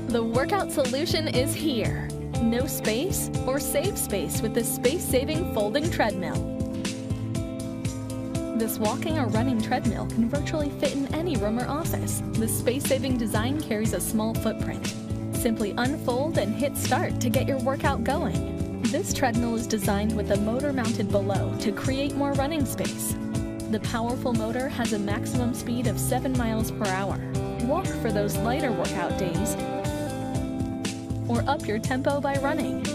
The workout solution is here. No space or save space with the space-saving folding treadmill. This walking or running treadmill can virtually fit in any room or office. The space-saving design carries a small footprint. Simply unfold and hit start to get your workout going. This treadmill is designed with a motor mounted below to create more running space. The powerful motor has a maximum speed of 7 miles per hour. Walk for those lighter workout days, or up your tempo by running.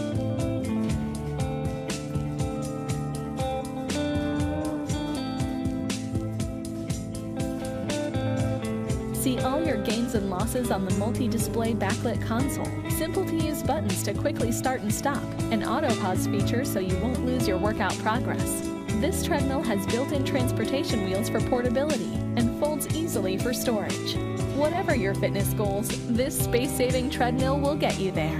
See all your gains and losses on the multi-display backlit console. Simple to use buttons to quickly start and stop. An auto pause feature so you won't lose your workout progress. This treadmill has built-in transportation wheels for portability and folds easily for storage. Whatever your fitness goals, this space-saving treadmill will get you there.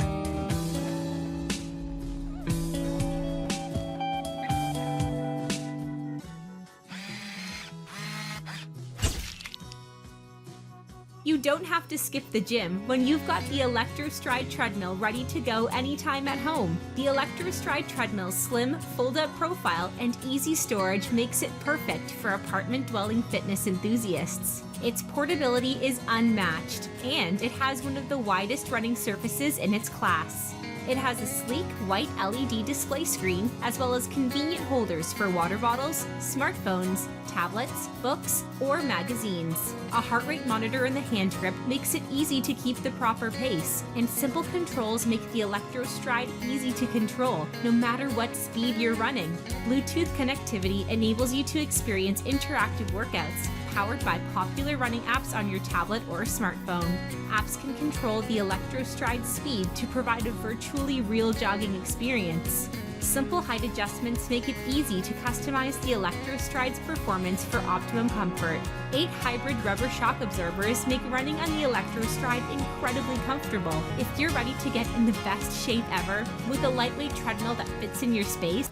You don't have to skip the gym when you've got the Electrostride treadmill ready to go anytime at home. The Electrostride treadmill's slim, fold-up profile and easy storage makes it perfect for apartment-dwelling fitness enthusiasts. Its portability is unmatched, and it has one of the widest running surfaces in its class. It has a sleek white LED display screen, as well as convenient holders for water bottles, smartphones, tablets, books, or magazines. A heart rate monitor in the hand grip makes it easy to keep the proper pace, and simple controls make the Electrostride easy to control, no matter what speed you're running. Bluetooth connectivity enables you to experience interactive workouts, powered by popular running apps on your tablet or smartphone. Apps can control the Electrostride speed to provide a virtually real jogging experience. Simple height adjustments make it easy to customize the Electrostride's performance for optimum comfort. 8 hybrid rubber shock absorbers make running on the Electrostride incredibly comfortable. If you're ready to get in the best shape ever with a lightweight treadmill that fits in your space,